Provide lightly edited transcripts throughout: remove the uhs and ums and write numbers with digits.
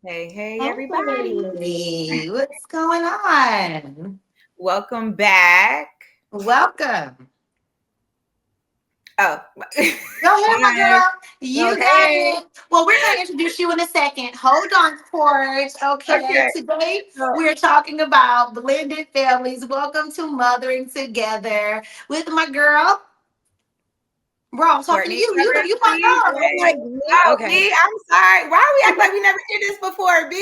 Hey, everybody. Hey, what's going on? Welcome back. Welcome. Oh, Go ahead, my hi. girl. You got Okay. it. Well, we're going to introduce you in a second. Hold on, Court. Okay. Okay. Today, So, we're talking about blended families. Welcome to Mothering Together with my girl. Bro, I'm talking to Courtney, you. You, cover, you my please. girl. I'm Hey. like, me? Oh, Okay. B, I'm sorry. Why we act like we never did this before, B?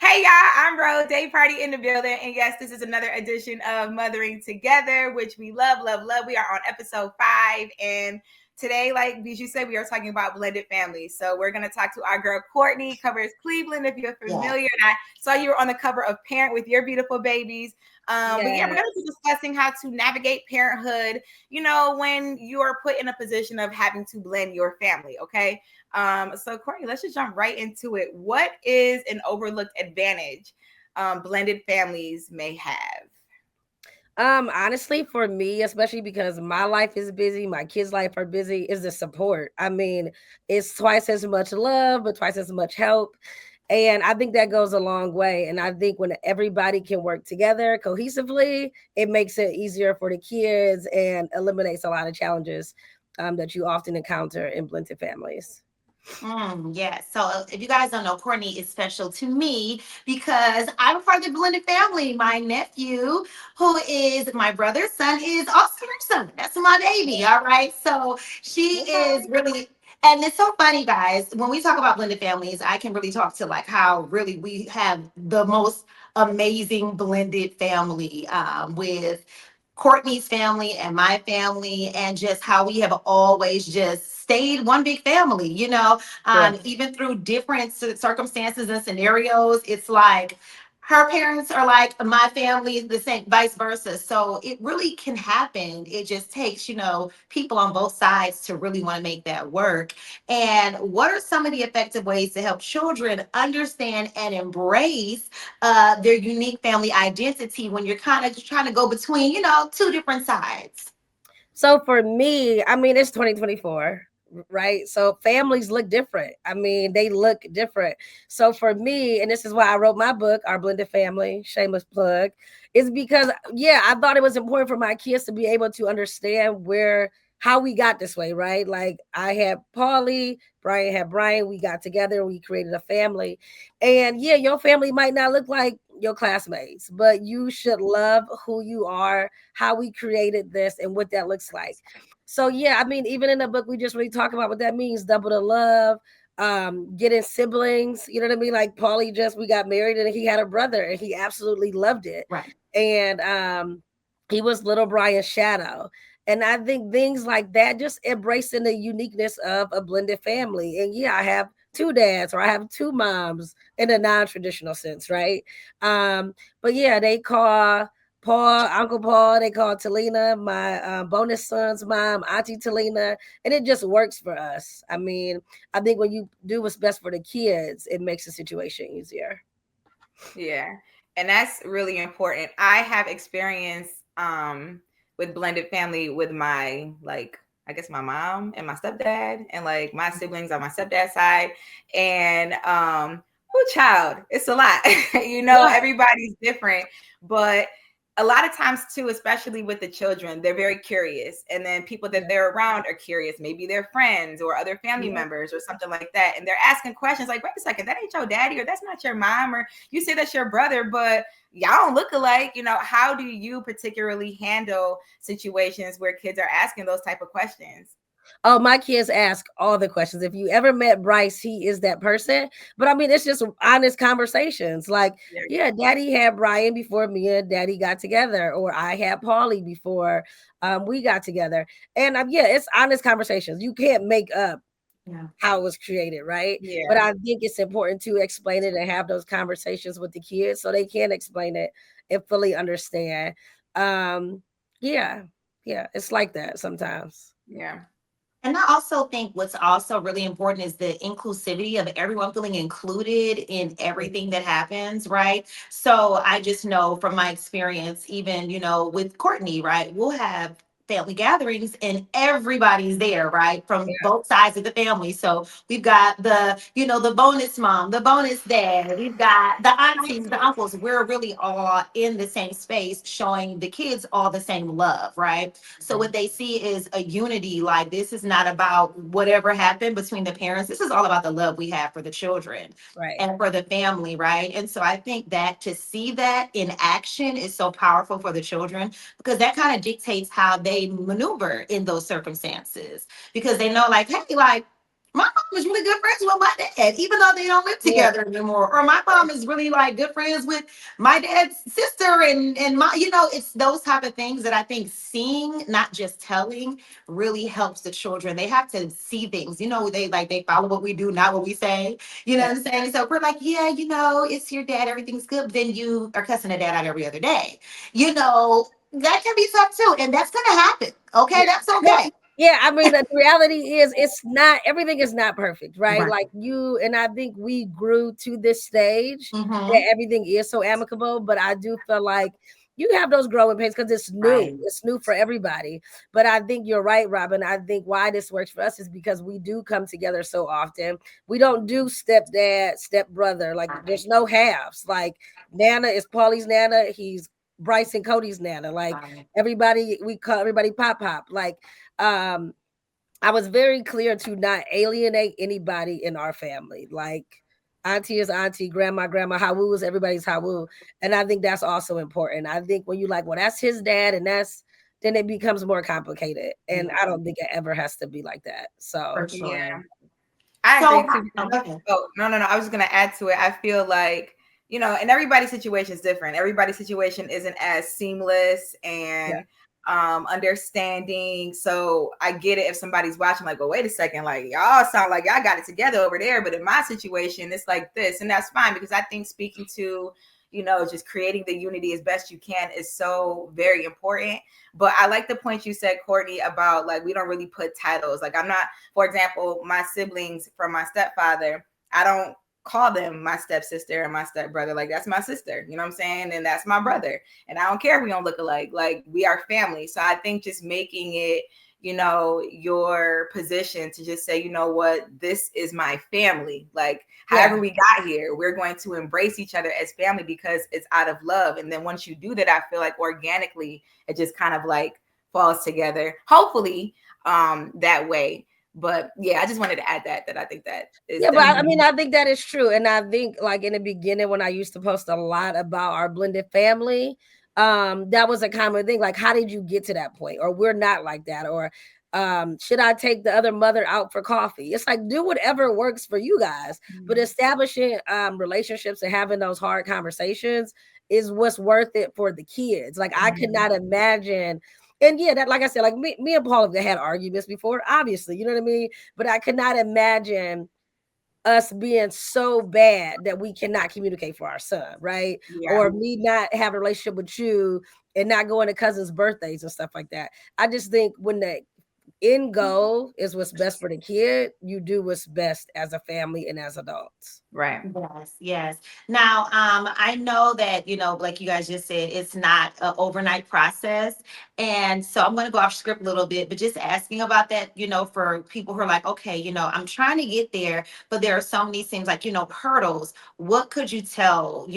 Hey, y'all. I'm Rose, day party in the building. And yes, this is another edition of Mothering Together, which we love, love, love. We are on episode 5. And today, like Bijou said, we are talking about blended families. So we're going to talk to our girl, Courtney, covers Cleveland, if you're Yes. familiar. And I saw you were on the cover of Parent with your beautiful babies. But yeah, we're going to be Yes. discussing how to navigate parenthood, when you're put in a position of having to blend your family. Okay. So Courtney, let's just jump right into it. What is an overlooked advantage blended families may have? Honestly, for me, especially because my life is busy, my kids' life are busy, is the support. I mean, it's twice as much love, but twice as much help. And I think that goes a long way. And I think when everybody can work together cohesively, it makes it easier for the kids and eliminates a lot of challenges that you often encounter in blended families. Yes. So if you guys don't know, Courtney is special to me because I'm part of the blended family. My nephew, who is my brother's son, is also her son. That's my baby. All right. So she is Okay. really, and it's so funny, guys. When we talk about blended families, I can really talk to like how really we have the most amazing blended family with Courtney's family and my family, and just how we have always just stayed one big family, Sure. even through different circumstances and scenarios. It's like her parents are like my family, the same, vice versa. So it really can happen. It just takes, people on both sides to really want to make that work. And what are some of the effective ways to help children understand and embrace their unique family identity when you're kind of just trying to go between, two different sides? So for me, I mean, it's 2024, right? So families look different. I mean, they look different. So for me, and this is why I wrote my book, Our Blended Family, shameless plug, is because, yeah, I thought it was important for my kids to be able to understand how we got this way, right? Like I had Paulie, Brian had Brian, we got together, we created a family. And yeah, your family might not look like your classmates, but you should love who you are, how we created this, and what that looks like. So yeah, I mean, even in the book, we just really talk about what that means: double the love, getting siblings. You know what I mean? Like Paulie, just we got married and he had a brother, and he absolutely loved it. Right. And he was little Brian's shadow. And I think things like that, just embracing the uniqueness of a blended family. And yeah, I have two dads or I have two moms in a non-traditional sense, right? But yeah, they call Paul, Uncle Paul, they call Talina, my bonus son's mom, Auntie Talina, and it just works for us. I mean, I think when you do what's best for the kids, it makes the situation easier. Yeah. And that's really important. I have experience with blended family with my I guess my mom and my stepdad and like my siblings on my stepdad's side. And oh child, it's a lot. Yeah. Everybody's different, but a lot of times too, especially with the children, they're very curious. And then people that Yeah. they're around are curious, maybe their friends or other family Yeah. members or something like that. And they're asking questions like, wait a second, that ain't your daddy or that's not your mom, or you say that's your brother, but y'all don't look alike. How do you particularly handle situations where kids are asking those type of questions? Oh, my kids ask all the questions. If you ever met Bryce, he is that person. But I mean, it's just honest conversations. Like, Yeah. yeah, daddy had Brian before me and daddy got together, or I had Paulie before we got together. And yeah, it's honest conversations. You can't make up Yeah. how it was created, right? But Yeah. I think it's important to explain it and have those conversations with the kids so they can explain it and fully understand. Um, yeah, yeah, it's like that sometimes. Yeah. And I also think what's also really important is the inclusivity of everyone feeling included in everything that happens, right? So I just know from my experience, even, with Courtney, right? We'll have family gatherings and everybody's there, right? From Yeah. both sides of the family. So we've got the, the bonus mom, the bonus dad, we've got the aunties, the uncles. We're really all in the same space, showing the kids all the same love, right? So what they see is a unity. Like, this is not about whatever happened between the parents. This is all about the love we have for the children Right. and for the family, right? And so I think that to see that in action is so powerful for the children, because that kind of dictates how they maneuver in those circumstances, because they know, like, hey, like, my mom is really good friends with my dad, even though they don't live Yeah. together anymore. Or my mom is really like good friends with my dad's sister, and my, it's those type of things that I think seeing, not just telling, really helps the children. They have to see things. They follow what we do, not what we say. You know Yeah. what I'm saying? So we're like, yeah, it's your dad, everything's good. But then you are cussing the dad out every other day. That can be tough too. And that's gonna happen. Okay, Yeah. that's Well, okay. yeah, I mean, the reality is it's not everything is not perfect, right? Right. Like you and I think we grew to this stage that Mm-hmm. everything is so amicable, but I do feel like you have those growing pains because it's new. Right. It's new for everybody. But I think you're right, Robin. I think why this works for us is because we do come together so often. We don't do stepdad, stepbrother. Like Right. there's no halves. Like Nana is Paulie's Nana. He's Bryce and Cody's Nana. Like Right. everybody, we call everybody Pop Pop. Like um I was very clear to not alienate anybody in our family. Like auntie is auntie, grandma, Hawu is everybody's Hawu. And I think that's also important. I think when you like, well, that's his dad, and then it becomes more complicated. And I Yeah, don't think it ever has to be like that. So for Yeah. sure. I So, agree too. okay. Oh, no, no, no. I was just gonna add to it. I feel like, and everybody's situation is different. Everybody's situation isn't as seamless yeah, and understanding. So I get it if somebody's watching, like, well, wait a second, like y'all sound like y'all got it together over there, but in my situation, it's like this, and that's fine because I think speaking to just creating the unity as best you can is so very important. But I like the point you said, Courtney, about like we don't really put titles. Like I'm not, for example, my siblings from my stepfather, I don't call them my stepsister and my stepbrother. Like that's my sister, you know what I'm saying? And that's my brother. And I don't care if we don't look alike. Like we are family. So I think just making it, your position to just say, you know what, this is my family. Like yeah. however we got here, we're going to embrace each other as family because it's out of love. And then once you do that, I feel like organically it just kind of like falls together, hopefully that way. But yeah, I just wanted to add that I think that is Yeah, but I definitely. mean, I think that is true. And I think like in the beginning when I used to post a lot about our blended family, that was a common thing. Like, how did you get to that point? Or we're not like that, or should I take the other mother out for coffee? It's like do whatever works for you guys. But establishing relationships and having those hard conversations is what's worth it for the kids. Like I could not imagine. And yeah, that like I said, like me and Paul have had arguments before, obviously, you know what I mean? But I could not imagine us being so bad that we cannot communicate for our son, right? Yeah. Or me not have a relationship with you and not going to cousins' birthdays and stuff like that. I just think when the end goal is what's best for the kid, you do what's best as a family and as adults. Right. Yes, yes. Now, I know that, like you guys just said, it's not an overnight process. And so I'm going to go off script a little bit, but just asking about that, for people who are like, okay, I'm trying to get there, but there are so many things like, hurdles. What could you tell,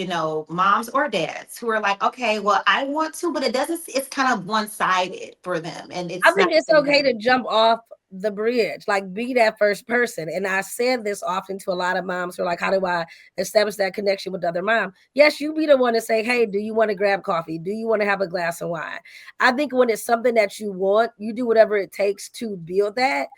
moms or dads who are like, okay, well, I want to, but it's kind of one-sided for them. And I it's think not. it's okay to jump off the bridge, like be that first person. And I said this often to a lot of moms who are like, how do I establish that connection with the other mom? Yes, you be the one to say, hey, do you want to grab coffee? Do you want to have a glass of wine? I think when it's something that you want, you do whatever it takes to build that.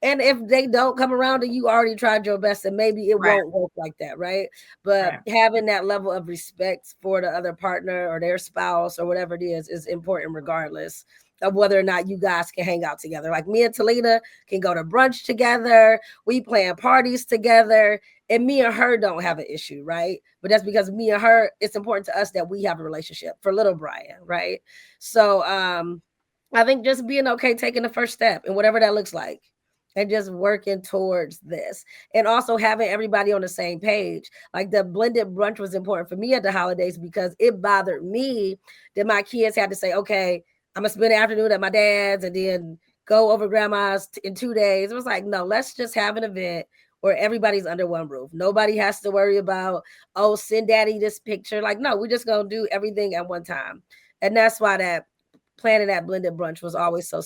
And if they don't come around and you already tried your best, and maybe it Right. won't work like that, right? But Right. having that level of respect for the other partner or their spouse or whatever it is important regardless of whether or not you guys can hang out together. Like me and Talina can go to brunch together. We plan parties together. And me and her don't have an issue, right? But that's because me and her, it's important to us that we have a relationship for little Brian, right? So I think just being okay, taking the first step and whatever that looks like. And just working towards this. And also having everybody on the same page. Like the blended brunch was important for me at the holidays because it bothered me that my kids had to say, okay, I'm gonna spend the afternoon at my dad's and then go over grandma's in 2 days. It was like, no, let's just have an event where everybody's under one roof. Nobody has to worry about, oh, send daddy this picture. Like, no, we're just gonna do everything at one time. And that's why that planning that blended brunch was always so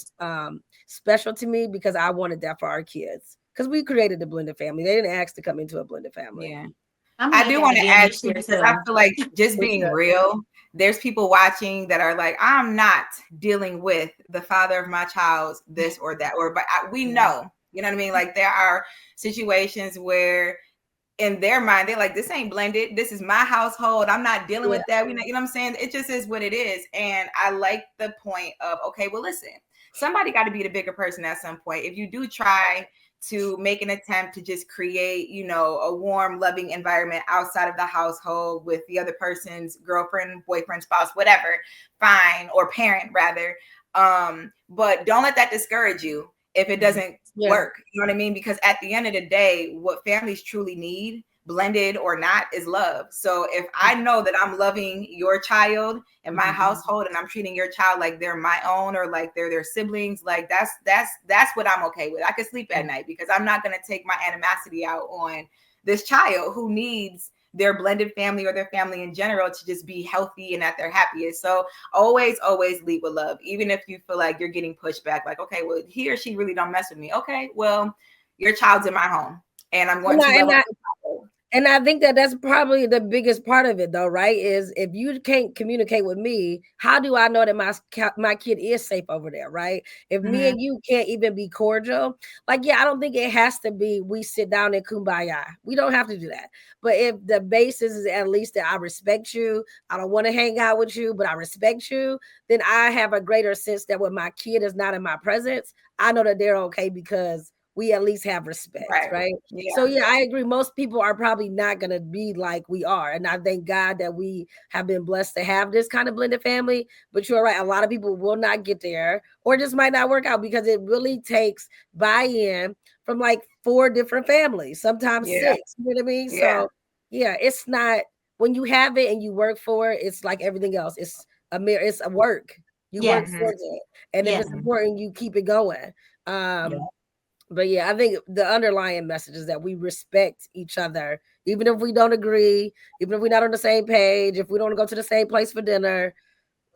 special to me, because I wanted that for our kids. Because we created the blended family. They didn't ask to come into a blended family. Yeah. I'm gonna I do do that want to again add this too, year because I too. feel like, just We being should. real, there's people watching that are like, I'm not dealing with the father of my child's this or that, or, but we know, you know what I mean? Like, there are situations where in their mind, they're like, this ain't blended. This is my household. I'm not dealing Yeah. with that. You know what I'm saying? It just is what it is. And I like the point of, okay, well, listen, somebody got to be the bigger person at some point. If you do try to make an attempt to just create, a warm, loving environment outside of the household with the other person's girlfriend, boyfriend, spouse, whatever, fine, or parent rather. But don't let that discourage you if it doesn't Yeah. work. You know what I mean? Because at the end of the day, what families truly need, blended or not, is love. So if I know that I'm loving your child in my household and I'm treating your child like they're my own, or like they're their siblings, like that's what I'm okay with. I can sleep at night because I'm not going to take my animosity out on this child who needs their blended family or their family in general to just be healthy and at their happiest. So always lead with love, even if you feel like you're getting pushed back, like, okay, well, he or she really don't mess with me. Okay, well, your child's in my home and I'm going And to I, love and on I, your child. And I think that that's probably the biggest part of it, though, right? Is if you can't communicate with me, how do I know that my kid is safe over there, right? If me Mhm. and you can't even be cordial, like, yeah, I don't think it has to be we sit down and kumbaya. We don't have to do that. But if the basis is at least that I respect you, I don't want to hang out with you, but I respect you, then I have a greater sense that when my kid is not in my presence, I know that they're okay because we at least have respect, Right. right? So Yeah. yeah, I agree. Most people are probably not gonna be like we are, and I thank God that we have been blessed to have this kind of blended family. But you're right; a lot of people will not get there, or just might not work out because it really takes buy-in from like 4 different families, sometimes Yeah. 6. You know what I mean? Yeah. So yeah, it's not when you have it and you work for it. It's like everything else. It's a work. You work Yes. Mhm. towards it, and if Yes. it's important, you keep it going. Yeah. But yeah, I think the underlying message is that we respect each other, even if we don't agree, even if we're not on the same page, if we don't go to the same place for dinner,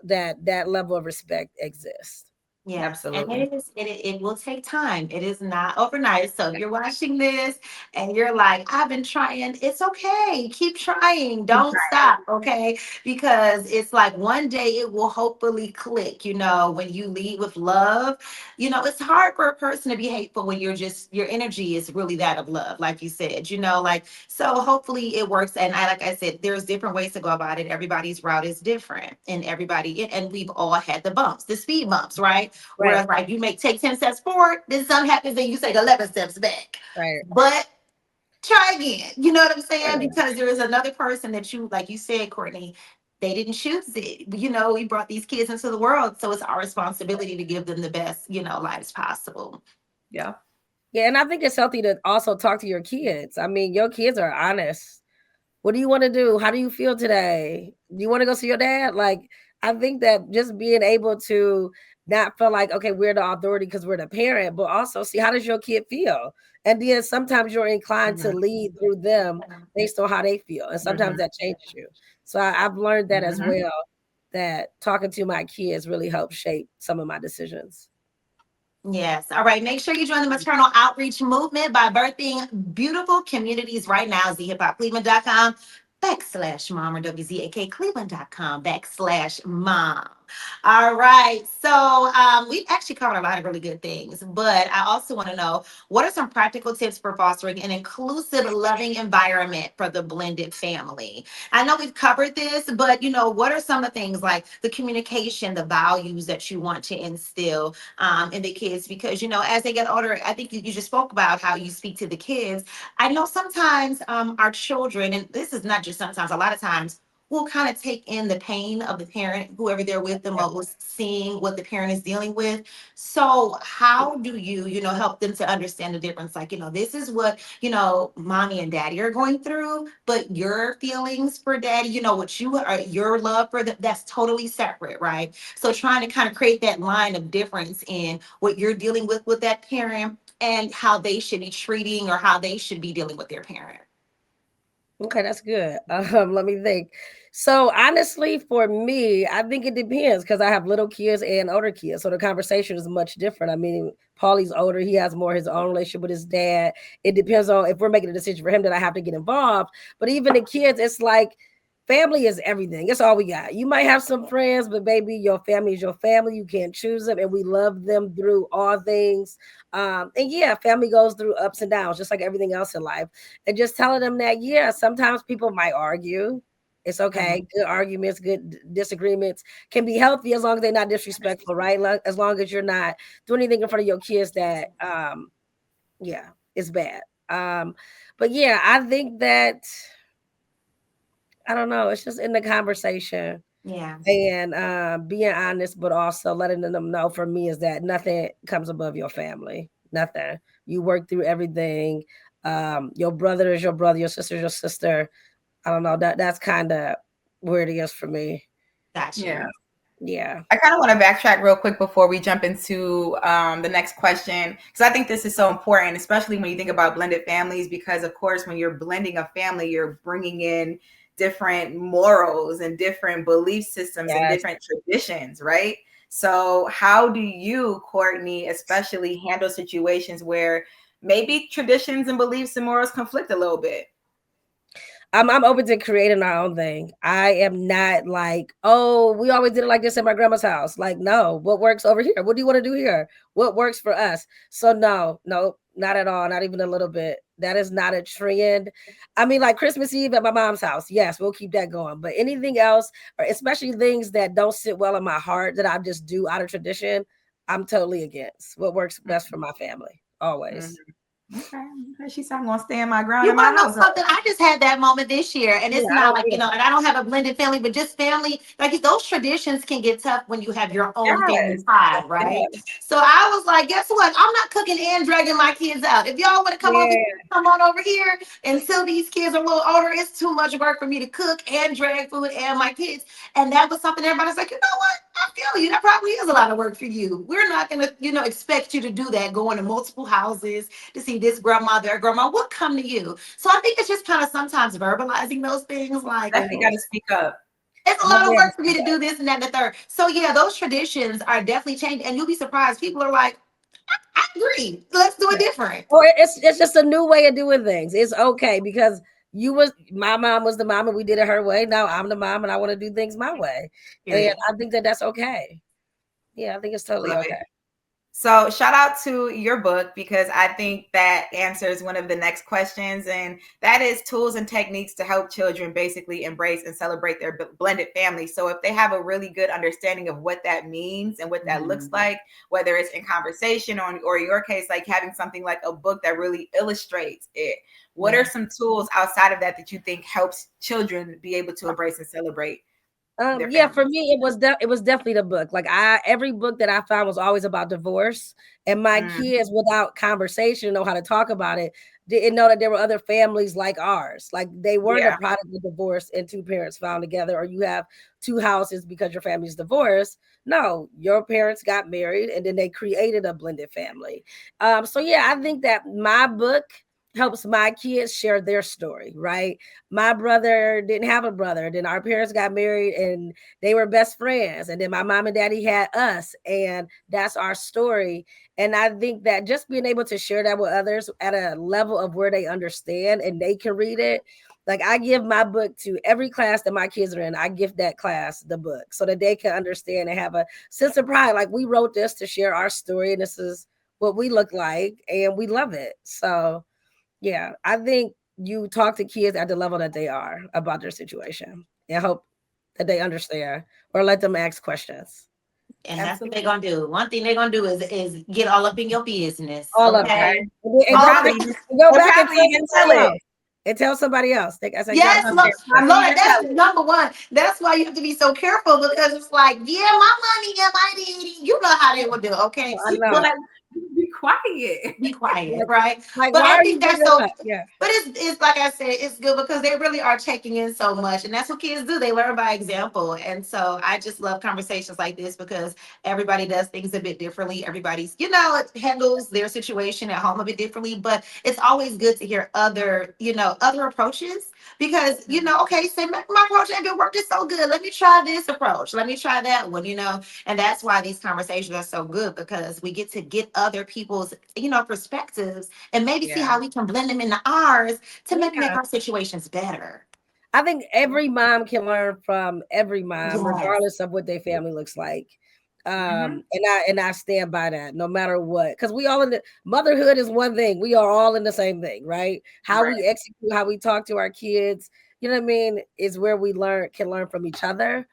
that level of respect exists. Yes, and Absolutely. it will take time. It is not overnight. So if you're watching this and you're like, I've been trying, it's okay. Keep trying. Keep Don't trying. stop, okay? Because it's like one day it will hopefully click, when you lead with love. It's hard for a person to be hateful when your energy is really that of love, like you said, like so hopefully it works. And like I said, there's different ways to go about it. Everybody's route is different, and we've all had the bumps, the speed bumps, right? Right, Whereas, like, you may take 10 steps forward, then something happens and you take 11 steps back. right, But try again. You know what I'm saying? right. Because there is another person that like you said, Courtney, they didn't choose it. We brought these kids into the world. So it's our responsibility to give them the best, lives possible. Yeah. Yeah, and I think it's healthy to also talk to your kids. I mean, your kids are honest. What do you want to do? How do you feel today? Do you want to go see your dad? Like, I think that just being able to not feel like, okay, we're the authority because we're the parent, but also see how does your kid feel? And then sometimes you're inclined to Mhm. lead through them based on how they feel. And sometimes Mhm. that changes you. So I've learned that as Mhm. well, that talking to my kids really helps shape some of my decisions. Yes. All right. Make sure you join the maternal outreach movement by birthing beautiful communities right now. zhiphopcleveland.com/mom, or wzakcleveland.com/mom. All right. So we've actually covered a lot of really good things, but I also want to know, what are some practical tips for fostering an inclusive, loving environment for the blended family? I know we've covered this, but what are some of the things, like the communication, the values that you want to instill in the kids? Because as they get older, I think you just spoke about how you speak to the kids. I know sometimes our children, and this is not just sometimes, a lot of times will kind of take in the pain of the parent, whoever they're with the most, seeing what the parent is dealing with. So how do you, help them to understand the difference? Like, this is what, mommy and daddy are going through, but your feelings for daddy, what you are, your love for them, that's totally separate, right? So trying to kind of create that line of difference in what you're dealing with that parent and how they should be treating or how they should be dealing with their parent. Okay, that's good. Let me think. So honestly, for me, I think it depends because I have little kids and older kids. So the conversation is much different. I mean, Paulie's older, he has more his own relationship with his dad. It depends on if we're making a decision for him that I have to get involved. But even the kids, it's like family is everything. It's all we got. You might have some friends, but baby, your family is your family. You can't choose them, and we love them through all things. And yeah, family goes through ups and downs, just like everything else in life. And just telling them that, yeah, sometimes people might argue. It's okay. Good arguments, good disagreements can be healthy as long as they're not disrespectful, right? As long as you're not doing anything in front of your kids that, yeah, it's bad. But yeah, I think that I don't know. It's just in the conversation Yeah. and being honest, but also letting them know for me is that nothing comes above your family. Nothing. You work through everything. Your brother is your brother. Your sister is your sister. I don't know. That's kind of where it is for me. Gotcha. Yeah. Yeah. I kind of want to backtrack real quick before we jump into the next question, because I think this is so important, especially when you think about blended families, because of course, when you're blending a family, you're bringing in different morals and different belief systems and Yes. different traditions, right? So how do you, Courtney, especially handle situations where maybe traditions and beliefs and morals conflict a little bit? I'm open to creating our own thing. I am not like, oh, we always did it like this at my grandma's house. Like, no, what works over here? What do you want to do here? What works for us? So no, not at all, not even a little bit. That is not a trend. I mean, like Christmas Eve at my mom's house. Yes, we'll keep that going. But anything else, or especially things that don't sit well in my heart that I just do out of tradition, I'm totally against. What works best for my family, always. Okay. She said, I'm going to stay in my ground You in my want to know house. something? I just had that moment this year, and it's Yeah, I not don't like, either. and I don't have a blended family, but just family. Like those traditions can get tough when you have your own family Yes. pride, right? So I was like, guess what? I'm not cooking and dragging my kids out. If y'all want to come over, Yeah. come on over here. Until these kids are a little older, it's too much work for me to cook and drag food and my kids. And that was something everybody's like, you know what? I feel you. That probably is a lot of work for you. We're not gonna, expect you to do that, going to multiple houses to see this grandma, their grandma. What come to you? So I think it's just kind of sometimes verbalizing those things like, Definitely got to speak up. it's a lot of Yeah. work for me to do this and that and the third. So yeah, those traditions are definitely changing. And you'll be surprised. People are like, I agree. Let's do it different. Or it's just a new way of doing things. It's okay because my mom was the mom and we did it her way. Now I'm the mom and I want to do things my way, and Period. I think that that's okay. Yeah, I think it's totally Love okay. it. So shout out to your book because I think that answers one of the next questions, and that is tools and techniques to help children basically embrace and celebrate their blended family. So if they have a really good understanding of what that means and what that looks like, whether it's in conversation or in your case, like having something like a book that really illustrates it, what are some tools outside of that that you think helps children be able to embrace and celebrate their Yeah, for families? me it was definitely the book. Like every book that I found was always about divorce, and my kids without conversation know how to talk about it. Didn't know that there were other families like ours. Like they weren't a Yeah. product of divorce and two parents found together, or you have two houses because your family's divorced. No, your parents got married and then they created a blended family. So yeah, I think that my book helps my kids share their story, right? My brother didn't have a brother. Then our parents got married and they were best friends. And then my mom and daddy had us, and that's our story. And I think that just being able to share that with others at a level of where they understand and they can read it. Like I give my book to every class that my kids are in. I give that class the book so that they can understand and have a sense of pride. Like we wrote this to share our story, and this is what we look like, and we love it. So yeah, I think you talk to kids at the level that they are about their situation and hope that they understand or let them ask questions. And that's what they're Absolutely. gonna do. One thing they're gonna do is get all up in your business. All of it. Okay. Okay. And And All go of back, probably it. and go and back and probably tell even them tell something it. else. and tell somebody else. I say, Yes, God, Lord, that's number one. That's why you have to be so careful because it's like, yeah, my money, yeah, my daddy. You know how they will do, okay? I know. Like, be quiet. Be quiet, right? Like, But why I are you think bringing that's this so. up? Yeah. But it's like I said, it's good because they really are taking in so much, and that's what kids do. They learn by example, and so I just love conversations like this because everybody does things a bit differently. Everybody's, it handles their situation at home a bit differently, but it's always good to hear other approaches because okay, say my approach ain't been working so good. Let me try this approach. Let me try that one. And that's why these conversations are so good because we get other people's perspectives and maybe see Yeah. how we can blend them into ours to maybe Yeah. make our situations better. I think every mom can learn from every mom, Yes. regardless of what their family looks like. Mm-hmm. And I stand by that no matter what. Because we all in the motherhood is one thing. We are all in the same thing, right? How Right. we execute, how we talk to our kids, you know what I mean, is where we can learn from each other.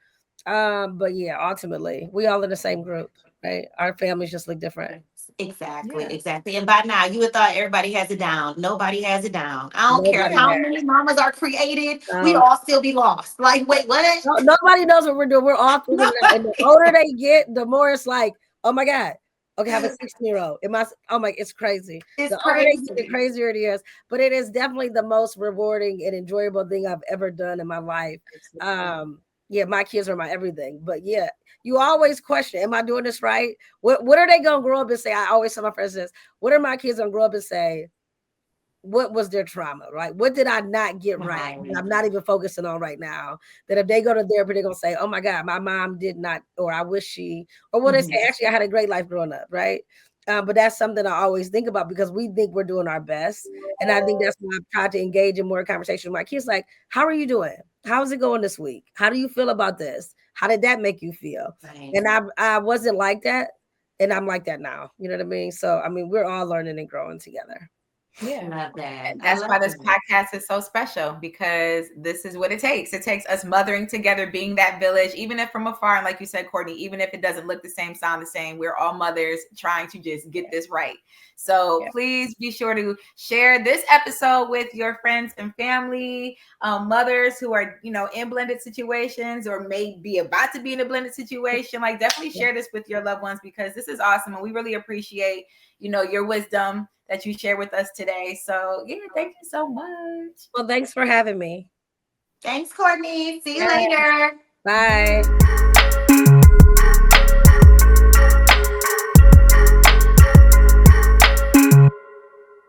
But yeah, ultimately, we all in the same group, right? Our families just look different. Exactly, Yeah. exactly. And by now, you would thought everybody has it down. Nobody has it down. I don't care Nobody Yeah. how has. many mamas are created. We Um, all still be lost. Like, wait, what? No, nobody knows what we're doing. We're all figuring it out. And the older they get, the more it's like, oh my God. Okay, I have a 16-year-old. It must, oh my, it's crazy. It's The older they get, the crazy. crazier it is. But it is definitely the most rewarding and enjoyable thing I've ever done in my life. Yeah, my kids are my everything. But yeah, you always question, am I doing this right? What are they gonna grow up and say? I always tell my friends this, what are my kids gonna grow up and say? What was their trauma, right? What did I not get right? Right. That I'm not even focusing on right now. That if they go to therapy, they're gonna say, "Oh my God, my mom did not," or "I wish she," or what they say. Mhm. Actually, I had a great life growing up, right? But that's something I always think about because we think we're doing our best, and I think that's why I've tried to engage in more conversation with my kids. Like, how are you doing? How's it going this week? How do you feel about this? How did that make you feel? Right. And I wasn't like that, and I'm like that now. You know what I mean? So I mean, we're all learning and growing together. I love that. And I that's love why this that. podcast is so special because this is what it takes. It takes us mothering together, being that village, even if from afar. And like you said, Courtney, even if it doesn't look the same, sound the same, we're all mothers trying to just get this right. So please be sure to share this episode with your friends and family, mothers who are, in blended situations or may be about to be in a blended situation. Like definitely share this with your loved ones because this is awesome. And we really appreciate, your wisdom that you share with us today. So yeah, thank you so much. Well, thanks for having me. Thanks, Courtney. See you later. Bye.